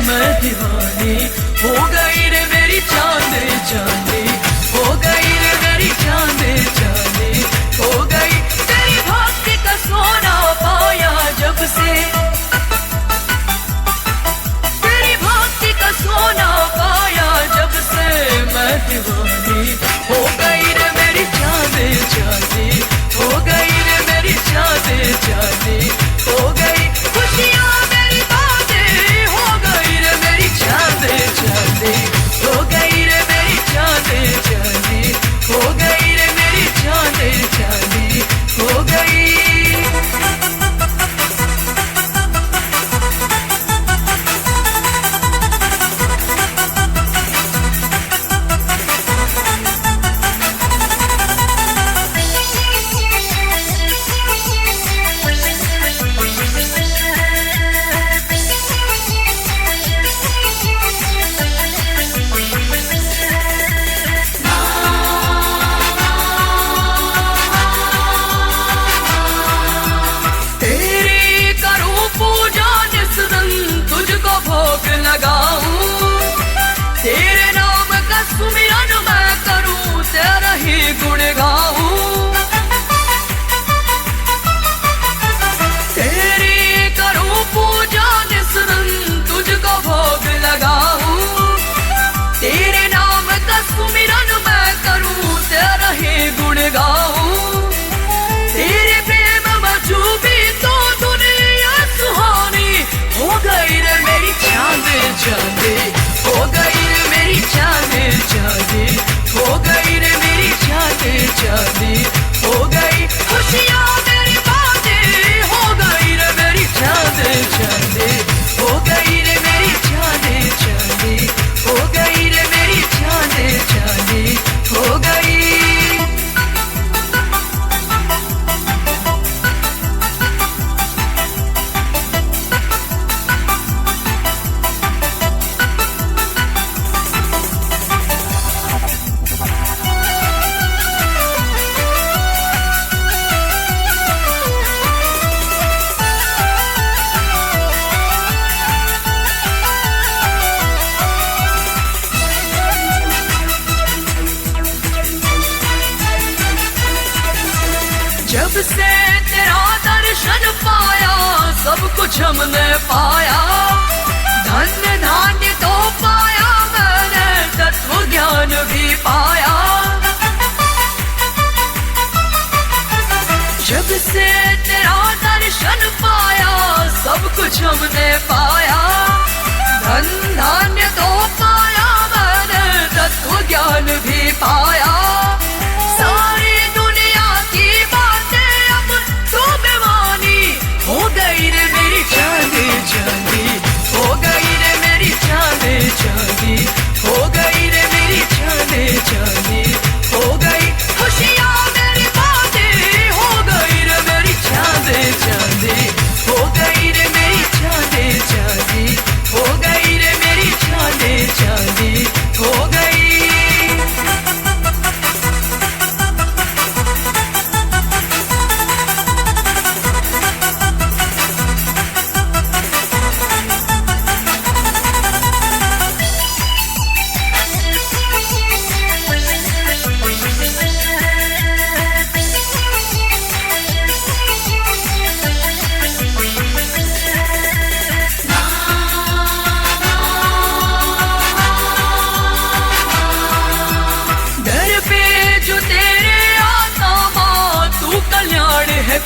मैं दीवानी हो गई रे मेरी चांद चांदी, हो गई रे मेरी चांद चांदी, हो गई तेरी भक्ति का सोना पाया जब से, तेरी भक्ति का सोना पाया जब से मैं दीवानी हो गई रे मेरी चांद चांदी, हो गई रे मेरी चांद चांदी, हो गई खुशियाँ मेरी बातें हो गई रे मेरी चांद चांदी, हो गई रे मेरी चांद चांदी, हो गई रे मेरी चांद चांदी, हो गई। भोग लगाऊं तेरे नाम का सुमिरन मैं करूं, तेरा ही गुण गाऊं, तेरी करूं पूजा निस्रन तुझको भोग लगाऊं, तेरे नाम का सुमिरन मैं करूं, तेरा ही गुण गाऊं, तेरे प्रेम में डूबी तो दुनिया सुहानी हो गई रे मेरी चांद चांदी, हो गई रे मेरी चांद चांदी, हो गई रे मेरी चांद चांदी, हो गई खुशियाँ मेरी बातें हो गई रे मेरी चांद चांदी, हो गई रे मेरी चांद चांदी, हो गई रे मेरी चांद चांदी, हो गई। जब से तेरा दर्शन पाया सब कुछ हमने पाया, धन्य धान्य तो पाया मैंने तत्व ज्ञान भी पाया, जब से तेरा दर्शन पाया सब कुछ हमने पाया, धन धान्य तो पाया मैंने तत्व ज्ञान भी पाया, सारी दुनिया की बातें अब तो बेमानी हो गई रे मेरी चांद चांदी, हो गई रे मेरी चांद चांदी, हो गई रे मेरी चांद चांदी, हो गई खुशियाँ मेरी बातें हो गई रे मेरी चांद चांदी, हो गई रे मेरी चांद चांदी, हो गई रे मेरी चांद चांदी, हो गई।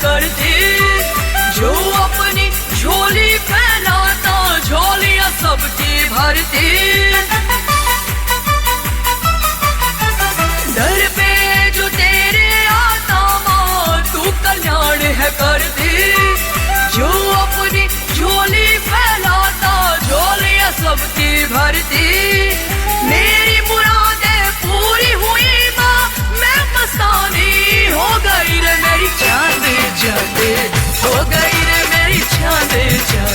करती जो अपनी झोली फैलाता झोलियां सबकी भरती। दर पे जो तेरे आता माँ तू कल्याण है करती। जो अपनी झोली फैलाता झोलियां सबकी भरती। मेरी मुरादें पूरी हुई माँ मैं मस्तानी हो गई रे मेरी चांद चांद हो गई रे मेरी चांद चांद।